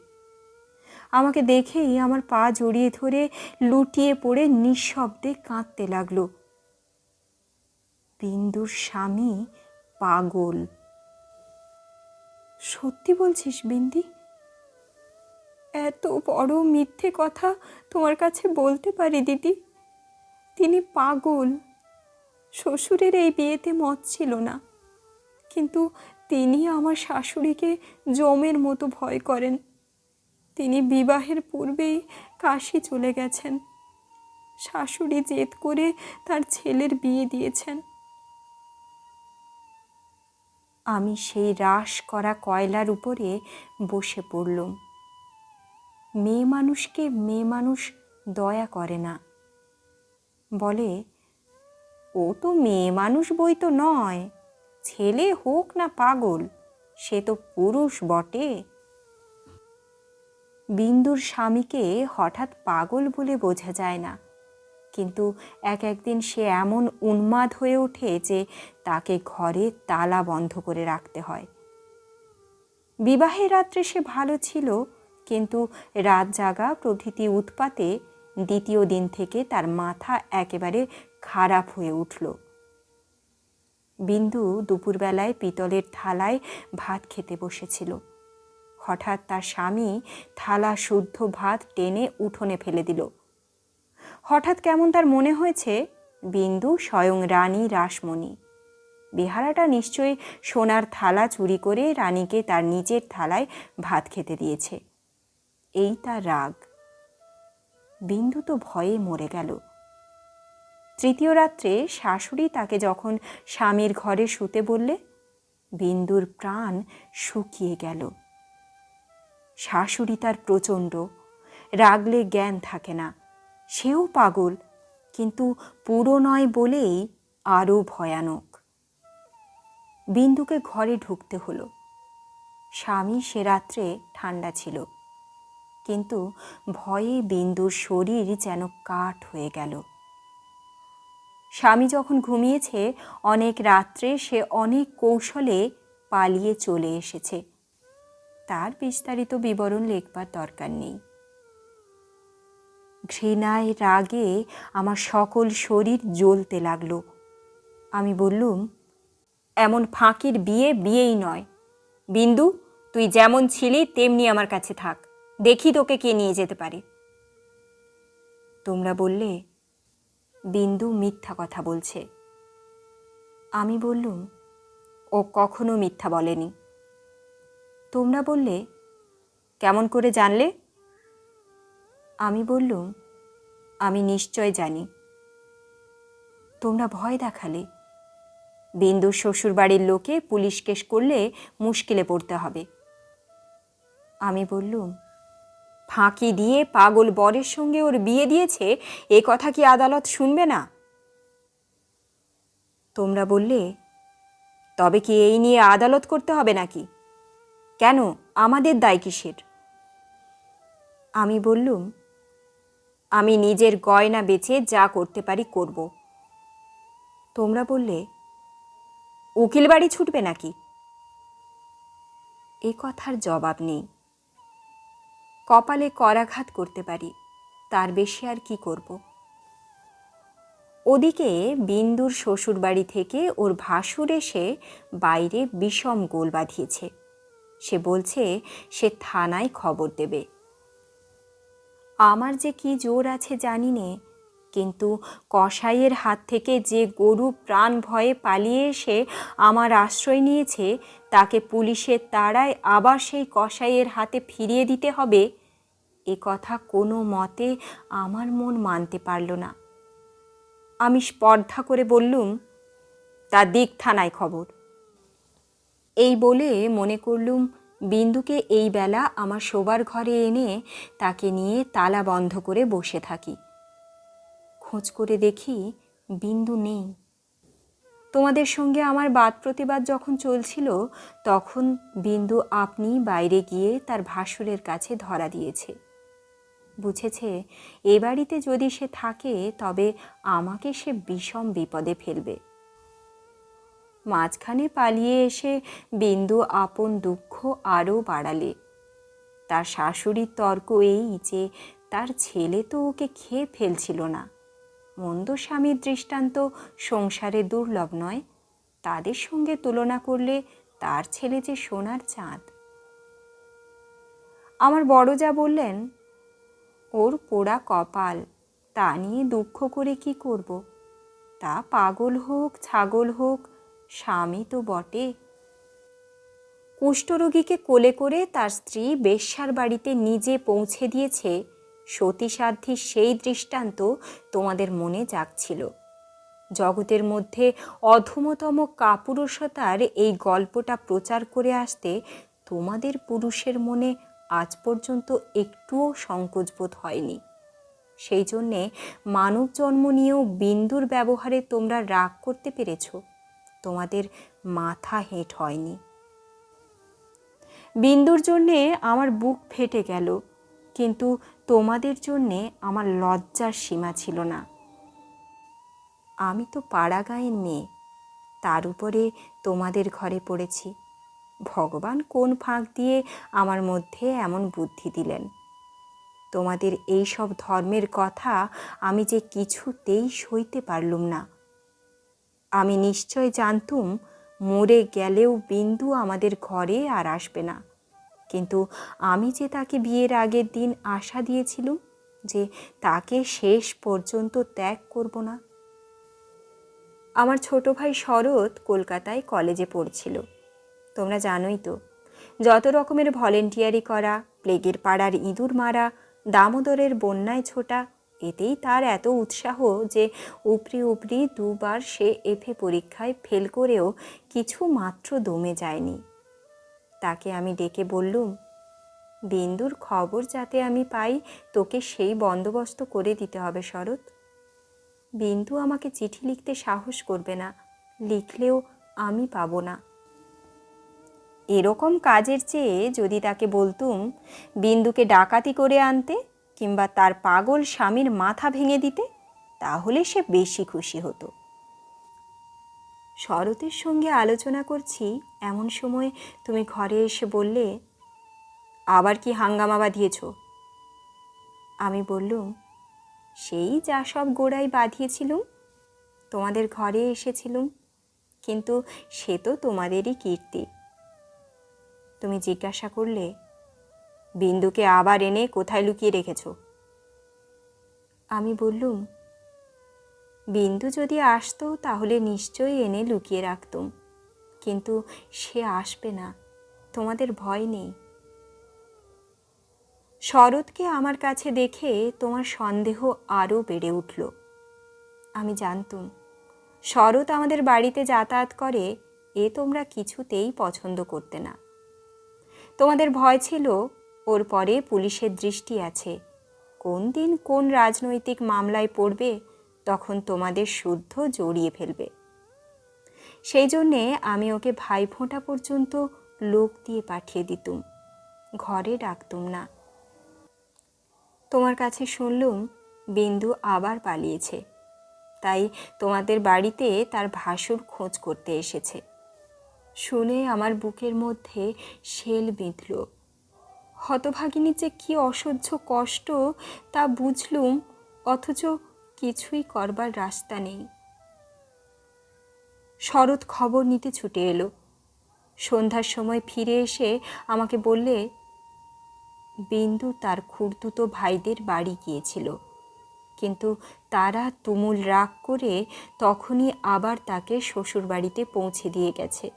আমাকে দেখেই আমার পা জড়িয়ে ধরে লুটিয়ে পড়ে নিঃশব্দে কাঁদতে লাগলো। বিন্দুর স্বামী পাগল। সত্যি বলছিস বিন্দি? এত বড় মিথ্যে কথা তোমার কাছে বলতে পারি দিদি? তিনি পাগল। শ্বশুরের এই বিয়েতে মত ছিল না, কিন্তু তিনি আমার শাশুড়িকে জমের মতো ভয় করেন। তিনি বিবাহের পূর্বেই কাশী চলে গেছেন। শাশুড়ি জেদ করে তার ছেলের বিয়ে দিয়েছেন। আমি সেই রাশ করা কয়লার উপরে বসে পড়লুম। মেয়ে মানুষকে মেয়ে মানুষ দয়া করে না, বলে ও তো মেয়ে মানুষ বই তো নয়, ছেলে হোক না পাগল, সে তো পুরুষ বটে। বিন্দুর স্বামীকে হঠাৎ পাগল বলে বোঝা যায় না, কিন্তু একদিন সে এমন উন্মাদ হয়ে ওঠে যে তাকে ঘরে তালা বন্ধ করে রাখতে হয়। বিবাহের রাত্রে সে ভালো ছিল, কিন্তু রাত জাগা প্রভৃতি উৎপাতে দ্বিতীয় দিন থেকে তার মাথা একেবারে খারাপ হয়ে উঠল। বিন্দু দুপুরবেলায় পিতলের থালায় ভাত খেতে বসেছিল। হঠাৎ তার স্বামী থালা শুদ্ধ ভাত টেনে উঠোনে ফেলে দিল। হঠাৎ কেমন তার মনে হয়েছে বিন্দু স্বয়ং রানী রাসমণি। বেহারাটা নিশ্চয়ই সোনার থালা চুরি করে রানীকে তার নিজের থালায় ভাত খেতে দিয়েছে। এই তার রাগ। বিন্দু তো ভয়ে মরে গেল। তৃতীয় রাত্রে শাশুড়ি তাকে যখন স্বামীর ঘরে শুতে বললে, বিন্দুর প্রাণ শুকিয়ে গেল। শাশুড়ি তার প্রচণ্ড, রাগলে জ্ঞান থাকে না। সেও পাগল, কিন্তু পুরো নয় বলেই আরও ভয়ানক। বিন্দুকে ঘরে ঢুকতে হলো। স্বামী সে রাত্রে ঠান্ডা ছিল, কিন্তু ভয়ে বিন্দুর শরীর যেন কাঠ হয়ে গেল। স্বামী যখন ঘুমিয়েছে, অনেক রাত্রে সে অনেক কৌশলে পালিয়ে চলে এসেছে। তার বিস্তারিত বিবরণ লিখবার দরকার নেই। ঘৃণায় রাগে আমার সকল শরীর জ্বলতে লাগলো। আমি বললুম, এমন ফাঁকির বিয়ে বিয়েই নয়। বিন্দু, তুই যেমন ছিলি তেমনি আমার কাছে থাক, দেখি তোকে কে নিয়ে যেতে পারে। তোমরা বললে বিন্দু মিথ্যা কথা বলছে। আমি বললুম, ও কখনো মিথ্যা বলেনি। তোমরা বললে, কেমন করে জানলে? আমি বললুম, আমি নিশ্চয় জানি। তোমরা ভয় দেখালে। বিন্দুর শ্বশুরবাড়ির লোকে পুলিশ কেস করলে মুশকিলে পড়তে হবে। আমি বললুম, ফাঁকি দিয়ে পাগল বরের সঙ্গে ওর বিয়ে দিয়েছে, এ কথা কি আদালত শুনবে না? তোমরা বললে, তবে কি এই নিয়ে আদালত করতে হবে নাকি? কেন, আমাদের দায় কিসের? আমি বললুম, আমি নিজের গয়না বেচে যা করতে পারি করব। তোমরা বললে, উকিল বাড়ি ছুটবে নাকি? এ কথার জবাব নেই। কপালে করাঘাত করতে পারি, তার বেশি আর কি করব? ওদিকে বিন্দুর শ্বশুরবাড়ি থেকে ওর ভাসুর এসে বাইরে বিষম গোল বাঁধিয়েছে। সে বলছে সে থানায় খবর দেবে। আমার যে কি জোর আছে জানি নে, কিন্তু কসাইয়ের হাত থেকে যে গরু প্রাণ ভয়ে পালিয়ে এসে আমার আশ্রয় নিয়েছে, তাকে পুলিশের তাড়ায় আবার সেই কসাইয়ের হাতে ফিরিয়ে দিতে হবে, এ কথা কোনো মতে আমার মন মানতে পারল না। আমি স্পর্ধা করে বললুম, তা দিক থানায় খবর। এই বলে মনে করলুম বিন্দুকে এই বেলা আমার শোবার ঘরে এনে তাকে নিয়ে তালা বন্ধ করে বসে থাকি। খোঁজ করে দেখি বিন্দু নেই। তোমাদের সঙ্গে আমার বাদ প্রতিবাদ যখন চলছিল, তখন বিন্দু আপনি বাইরে গিয়ে তার ভাসুরের কাছে ধরা দিয়েছে। বুঝেছে এ বাড়িতে যদি সে থাকে তবে আমাকে সে বিষম বিপদে ফেলবে। মাঝখানে পালিয়ে এসে বিন্দু আপন দুঃখ আরও বাড়ালে। তার শাশুড়ির তর্ক এই যে তার ছেলে তো ওকে খেয়ে ফেলছিল না। মন্দ স্বামীর দৃষ্টান্ত সংসারে দুর্লভ নয়, তাদের সঙ্গে তুলনা করলে তার ছেলে যে সোনার চাঁদ। আমার বড় যা বললেন, ওর পোড়া কপাল, তা নিয়ে দুঃখ করে কি করব? তা পাগল হোক ছাগল হোক, স্বামী তো বটে। কুষ্ঠরোগীকে কোলে করে তার স্ত্রী বেশ্যার বাড়িতে নিজে পৌঁছে দিয়েছে, সতীসাধ্যী সেই দৃষ্টান্ত তোমাদের মনে জাগছিল। জগতের মধ্যে অধমতম কাপুরুষতার এই গল্পটা প্রচার করে আসতে তোমাদের পুরুষের মনে আজ পর্যন্ত একটুও সংকোচবোধ হয়নি। সেই জন্যে মানব জন্ম নিয়েও বিন্দুর ব্যবহারে তোমরা রাগ করতে পেরেছ, তোমাদের মাথা হেঁট হয়নি। বিন্দুর জন্যে আমার বুক ফেটে গেল, কিন্তু তোমাদের জন্যে আমার লজ্জার সীমা ছিল না। আমি তো পাড়া গাঁয়ের মেয়ে, তার উপরে তোমাদের ঘরে পড়েছি। ভগবান কোন ফাঁক দিয়ে আমার মধ্যে এমন বুদ্ধি দিলেন। তোমাদের এই সব ধর্মের কথা আমি যে কিছুতেই সইতে পারলুম না। আমি নিশ্চয় জানতুম মরে গেলেও বিন্দু আমাদের ঘরে আর আসবে না, কিন্তু আমি যে তাকে বিয়ের আগের দিন আশা দিয়েছিলুম যে তাকে শেষ পর্যন্ত ত্যাগ করব না। আমার ছোট ভাই শরৎ কলকাতায় কলেজে পড়ছিল। তোমরা জানোই তো, যত রকমের ভলেন্টিয়ারি করা, প্লেগের পাড়ার ইঁদুর মারা, দামোদরের বন্যায় ছোটা, এতেই তার এত উৎসাহ যে উপরি উপরি দুবার সে এফএ পরীক্ষায় ফেল করেও কিছু মাত্র দমে যায়নি। তাকে আমি ডেকে বললুম, বিন্দুর খবর যাতে আমি পাই তোকে সেই বন্দোবস্ত করে দিতে হবে শরৎ। বিন্দু আমাকে চিঠি লিখতে সাহস করবে না, লিখলেও আমি পাবো না। এরকম কাজের চেয়ে যদি তাকে বলতুম বিন্দুকে ডাকাতি করে আনতে কিংবা তার পাগল স্বামীর মাথা ভেঙে দিতে, তাহলে সে বেশি খুশি হতো। শরতের সঙ্গে আলোচনা করছি এমন সময় তুমি ঘরে এসে বললে, আবার কি হাঙ্গামা বাঁধিয়েছ? আমি বললুম, সেই যা সব গোড়ায় বাঁধিয়েছিলুম, তোমাদের ঘরে এসেছিলুম, কিন্তু সে তো তোমাদেরই কীর্তি। তুমি জিজ্ঞাসা করলে, বিন্দুকে আবার এনে কোথায় লুকিয়ে রেখেছ? আমি বললুম, বিন্দু যদি আসতো তাহলে নিশ্চয়ই এনে লুকিয়ে রাখতুম, কিন্তু সে আসবে না, তোমাদের ভয় নেই। শরৎকে আমার কাছে দেখে তোমার সন্দেহ আরও বেড়ে উঠল। আমি জানতুম শরৎ আমাদের বাড়িতে যাতায়াত করে, এ তোমরা কিছুতেই পছন্দ করতে না। তোমাদের ভয় ছিল ওর পরে পুলিশের দৃষ্টি আছে, কোন দিন কোন রাজনৈতিক মামলায় পড়বে, তখন তোমাদের শুদ্ধ জড়িয়ে ফেলবে। সেই জন্যে আমি ওকে ভাইফোঁটা পর্যন্ত লোক দিয়ে পাঠিয়ে দিতুম, ঘরে ডাকতুম না। তোমার কাছে শুনলুম বিন্দু আবার পালিয়েছে, তাই তোমাদের বাড়িতে তার ভাসুর খোঁজ করতে এসেছে। শুনে আমার বুকের মধ্যে শেল বিঁধল। হতভাগিনীর যে কী অসহ্য কষ্ট তা বুঝলুম, অথচ কিছুই করবার রাস্তা নেই। শরৎ খবর নিতে ছুটে এলো। সন্ধ্যার সময় ফিরে এসে আমাকে বললে, বিন্দু তার খুড়তুতো ভাইদের বাড়ি গিয়েছিল, কিন্তু তারা তুমুল রাগ করে তখনই আবার তাকে শ্বশুরবাড়িতে পৌঁছে দিয়ে গেছে।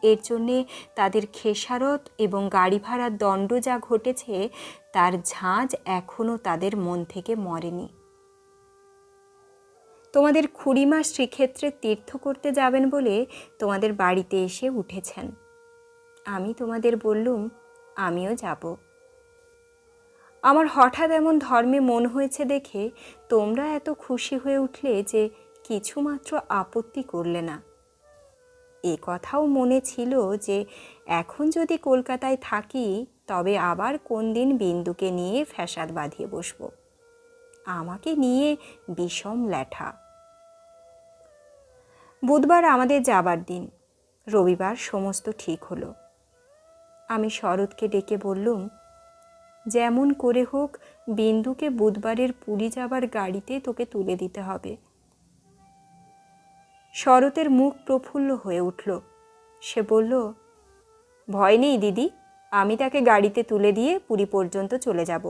এর জন্যে তাদের খেসারত এবং গাড়ি ভাড়ার দণ্ড যা ঘটেছে তার ঝাঁজ এখনও তাদের মন থেকে মরেনি। তোমাদের খুড়িমা শ্রীক্ষেত্রে তীর্থ করতে যাবেন বলে তোমাদের বাড়িতে এসে উঠেছেন। আমি তোমাদের বললুম, আমিও যাব। আমার হঠাৎ এমন ধর্মে মন হয়েছে দেখে তোমরা এত খুশি হয়ে উঠলে যে কিছুমাত্র আপত্তি করলে না। এ কথাও মনে ছিল যে এখন যদি কলকাতায় থাকি তবে আবার কোন দিন বিন্দুকে নিয়ে ফ্যাসাদ বাঁধিয়ে বসব। আমাকে নিয়ে বিষম ল্যাঠা। বুধবার আমাদের যাবার দিন, রবিবার সমস্ত ঠিক হলো। আমি শরৎকে ডেকে বললুম, যেমন করে হোক বিন্দুকে বুধবারের পুরী যাবার গাড়িতে তোকে তুলে দিতে হবে। শরতের মুখ প্রফুল্ল হয়ে উঠল। সে বলল, ভয় নেই দিদি, আমি তাকে গাড়িতে তুলে দিয়ে পুরী পর্যন্ত চলে যাব,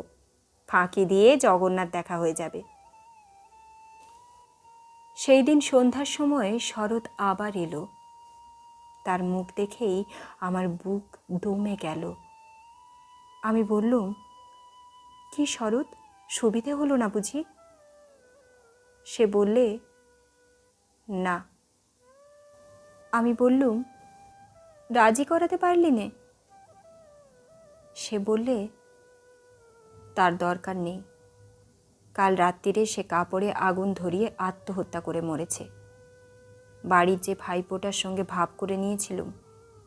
ফাঁকি দিয়ে জগন্নাথ দেখা হয়ে যাবে। সেই দিন সন্ধ্যার সময় শরৎ আবার এলো। তার মুখ দেখেই আমার বুক দমে গেল। আমি বললুম, কি শরৎ, সুবিধে হলো না বুঝি? সে বললে, না। আমি বললুম, রাজি করাতে পারলি নে? সে বললে, তার দরকার নেই। কাল রাত্রিরে সে কাপড়ে আগুন ধরিয়ে আত্মহত্যা করে মরেছে। বাড়ির যে ভাইপোটার সঙ্গে ভাব করে নিয়েছিলুম,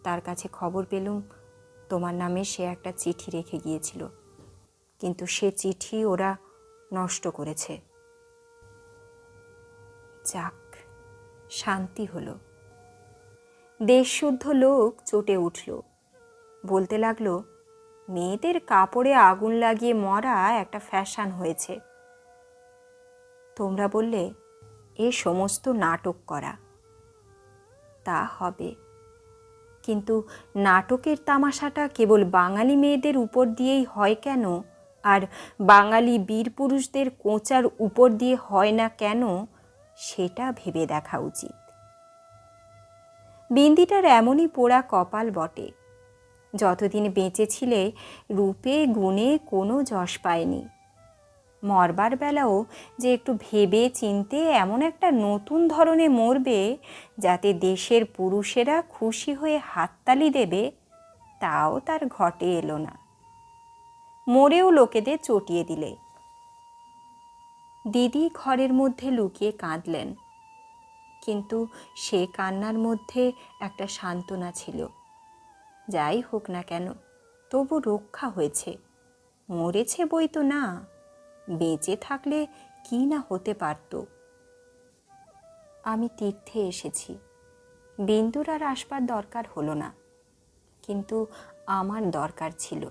তার কাছে খবর পেলুম তোমার নামে সে একটা চিঠি রেখে গিয়েছিল, কিন্তু সে চিঠি ওরা নষ্ট করেছে। যাক, শান্তি হলো। দেশশুদ্ধ লোক চটে উঠল, বলতে লাগলো, মেয়েদের কাপড়ে আগুন লাগিয়ে মরা একটা ফ্যাশন হয়েছে। তোমরা বললে, এ সমস্ত নাটক করা। তা হবে, কিন্তু নাটকের তামাশাটা কেবল বাঙালি মেয়েদের উপর দিয়েই হয় কেন, আর বাঙালি বীর পুরুষদের কোঁচার উপর দিয়ে হয় না কেন, সেটা ভেবে দেখা উচিত। বিন্দিটার এমনই পোড়া কপাল বটে, যতদিন বেঁচে ছিলে রূপে গুণে কোনো যশ পায়নি। মরবার বেলাও যে একটু ভেবে চিনতে এমন একটা নতুন ধরনে মরবে যাতে দেশের পুরুষেরা খুশি হয়ে হাততালি দেবে, তাও তার ঘটে এলো না। মরেও লোকেদের চটিয়ে দিলে। দিদি ঘরের মধ্যে লুকিয়ে কাঁদলেন, কিন্তু সে কান্নার মধ্যে একটা সান্ত্বনা ছিল। যাই হোক না কেন, তবু রক্ষা হয়েছে। মরেছে বই তো না, বেঁচে থাকলে কি না হতে পারত। আমি তীর্থে এসেছি, বিন্দুর আর আসবার দরকার হলো না, কিন্তু আমার দরকার ছিল।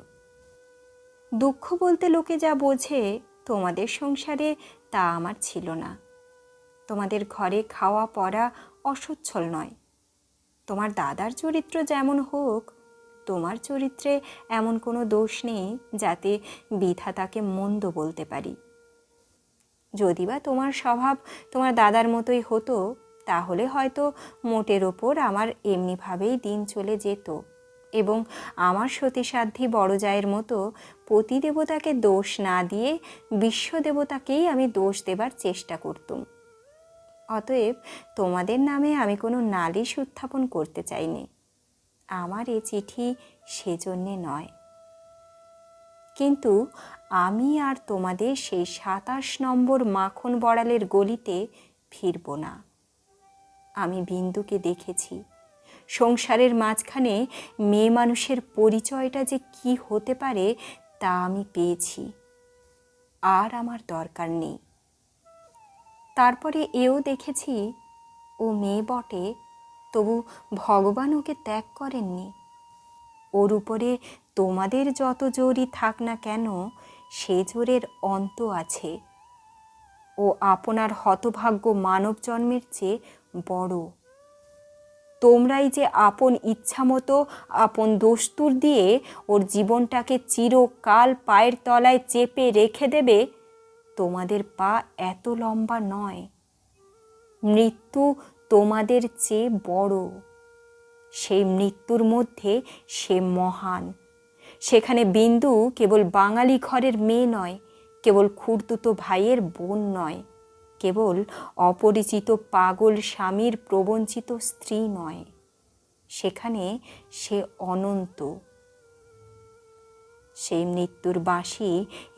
দুঃখ বলতে লোকে যা বোঝে তোমাদের সংসারে তা আমার ছিল না। তোমাদের ঘরে খাওয়া পড়া অসচ্ছল নয়। তোমার দাদার চরিত্র যেমন হোক, তোমার চরিত্রে এমন কোনো দোষ নেই যাতে বিধাতাকে মন্দ বলতে পারি। যদিবা তোমার স্বভাব তোমার দাদার মতোই হতো, তাহলে হয়তো মোটের ওপর আমার এমনিভাবেই দিন চলে যেত, এবং আমার সতীসাধ্যী বড় জায়ের মতো পতিদেবতাকে দোষ না দিয়ে বিশ্বদেবতাকেই আমি দোষ দেবার চেষ্টা করতুম। অতএব তোমাদের নামে আমি কোনো নালিশ উত্থাপন করতে চাইনি। আমার এ চিঠি সেজন্যে নয়। কিন্তু আমি আর তোমাদের সেই 27 নম্বর মাখন বড়ালের গলিতে ফিরব না। আমি বিন্দুকে দেখেছি। সংসারের মাঝখানে মেয়ে মানুষের পরিচয়টা যে কি হতে পারে তা আমি পেয়েছি। আর আমার দরকার নেই। তারপরে এও দেখেছি, ও মেয়ে বটে, তবু ভগবান ওকে ত্যাগ করেননি। ওর উপরে তোমাদের যত জোরই থাক না কেন, সে জোরের অন্ত আছে। ও আপনার হতভাগ্য মানব জন্মের চেয়ে বড়। তোমরাই যে আপন ইচ্ছামতো আপন দস্তুর দিয়ে ওর জীবনটাকে চিরকাল পায়ের তলায় চেপে রেখে দেবে, তোমাদের পা এত লম্বা নয়। মৃত্যু তোমাদের চেয়ে বড়। সেই মৃত্যুর মধ্যে সে মহান। সেখানে বিন্দু কেবল বাঙালি ঘরের মেয়ে নয়, কেবল খুড়তুতো ভাইয়ের বোন নয়, কেবল অপরিচিত পাগল স্বামীর প্রবঞ্চিত স্ত্রী নয়, সেখানে সে অনন্ত। সেই মৃত্যুর বাঁশি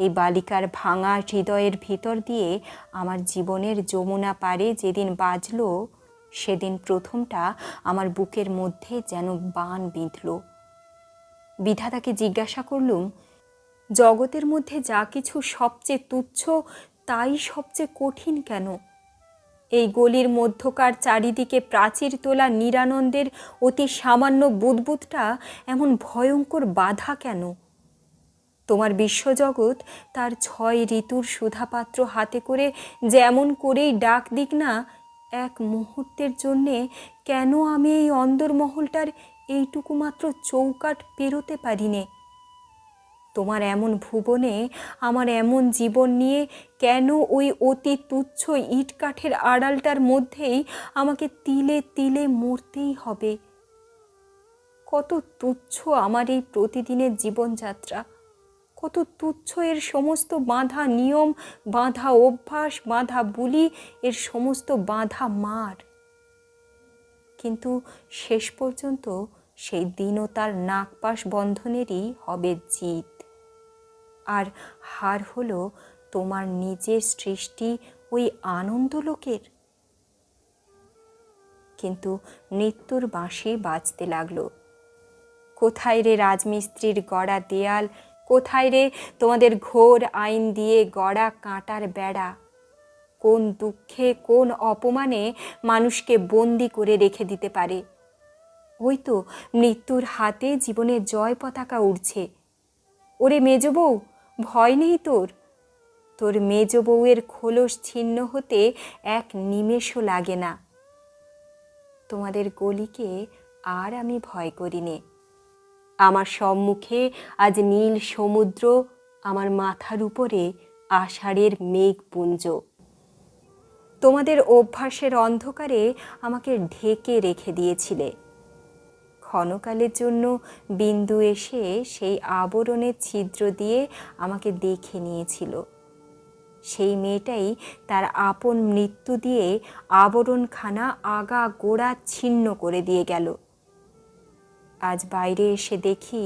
এই বালিকার ভাঙা হৃদয়ের ভিতর দিয়ে আমার জীবনের যমুনা পারে যেদিন বাজল, সেদিন প্রথমটা আমার বুকের মধ্যে যেন বান বিঁধল। বিধাতাকে জিজ্ঞাসা করলুম, জগতের মধ্যে যা কিছু সবচেয়ে তুচ্ছ তাই সবচেয়ে কঠিন কেন? এই গলির মধ্যকার চারিদিকে প্রাচীর তোলা নিরানন্দের অতি সামান্য বুদবুদটা এমন ভয়ঙ্কর বাধা কেন? তোমার বিশ্বজগৎ তার 6 ঋতুর সুধাপাত্র হাতে করে যেমন করেই ডাক দিক না, এক মুহূর্তের জন্যে কেন আমি এই অন্দরমহলটার এইটুকু মাত্র চৌকাঠ পেরোতে পারি নে? তোমার এমন ভুবনে আমার এমন জীবন নিয়ে কেন ওই অতি তুচ্ছ ইট কাঠের আড়ালটার মধ্যেই আমাকে তিলে তিলে মরতেই হবে? কত তুচ্ছ আমার এই প্রতিদিনের জীবনযাত্রা, কত তুচ্ছ এর সমস্ত বাঁধা নিয়ম, বাঁধা অভ্যাস, বাঁধা বুলি, এর সমস্ত বাঁধা মার। কিন্তু শেষ পর্যন্ত সেই দীনতার নাগপাশ বন্ধনেরই হবে জিত, আর হার হলো তোমার নিজের সৃষ্টি ওই আনন্দলোকের। কিন্তু মৃত্যুর বাঁশি বাজতে লাগলো। কোথায় রে রাজমিস্ত্রির গড়া দেয়াল, কোথায় রে তোমাদের ঘোর আইন দিয়ে গড়া কাঁটার বেড়া? কোন দুঃখে, কোন অপমানে মানুষকে বন্দি করে রেখে দিতে পারে? ওই তো মৃত্যুর হাতে জীবনের জয় পতাকা উড়ছে। ওরে মেজ বউ, ভয় নেই তোর? তোর মেজ বউয়ের খোলস ছিন্ন হতে এক নিমেষও লাগে না। তোমাদের গলিকে আর আমি ভয় করি নে। আমার সম্মুখে আজ নীল সমুদ্র, আমার মাথার উপরে আষাঢ়ের মেঘপুঞ্জ। তোমাদের অভ্যাসের অন্ধকারে আমাকে ঢেকে রেখে দিয়েছিলে। ক্ষণকালের জন্য বিন্দু এসে সেই আবরণের ছিদ্র দিয়ে আমাকে দেখে নিয়েছিল। সেই মেয়েটাই তার আপন মৃত্যু দিয়ে আবরণখানা আগা গোড়া ছিন্ন করে দিয়ে গেল। আজ বাইরে এসে দেখি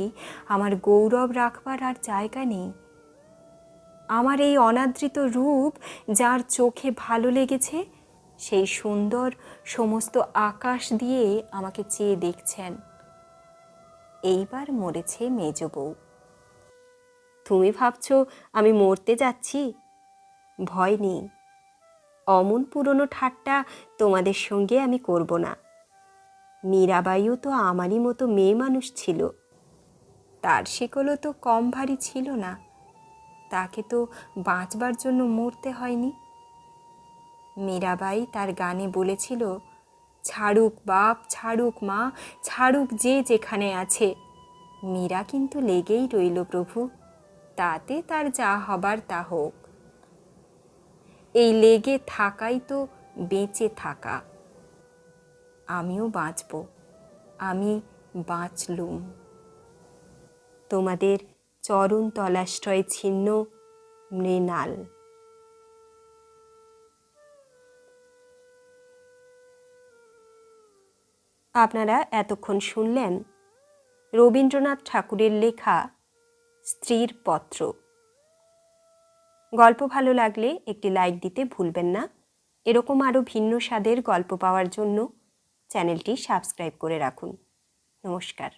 আমার গৌরব রাখবার আর জায়গা নেই। আমার এই অনাদৃত রূপ যার চোখে ভালো লেগেছে, সেই সুন্দর সমস্ত আকাশ দিয়ে আমাকে চেয়ে দেখছেন। এইবার মরেছে মেজ বউ। তুমি ভাবছ আমি মরতে যাচ্ছি? ভয় নেই, অমন পুরনো ঠাট্টা তোমাদের সঙ্গে আমি করব না। মীরাবাইও তো আমারই মতো মেয়ে মানুষ ছিল, তার শিকলও তো কম ভারী ছিল না, তাকে তো বাঁচবার জন্য মরতে হয়নি। মীরাবাই তার গানে বলেছিল, ছাড়ুক বাপ, ছাড়ুক মা, ছাড়ুক যে যেখানে আছে, মীরা কিন্তু লেগেই রইল প্রভু, তাতে তার যা হবার তা হোক। এই লেগে থাকাই তো বেঁচে থাকা। আমিও বাঁচব, আমি বাঁচলুম। তোমাদের চরণ তলাশ্রয় ছিন্ন মৃণাল। আপনারা এতক্ষণ শুনলেন রবীন্দ্রনাথ ঠাকুরের লেখা স্ত্রীর পত্র। গল্প ভালো লাগলে একটি লাইক দিতে ভুলবেন না। এরকম আরও ভিন্ন স্বাদের গল্প পাওয়ার জন্য চ্যানেলটি সাবস্ক্রাইব করে রাখুন। নমস্কার।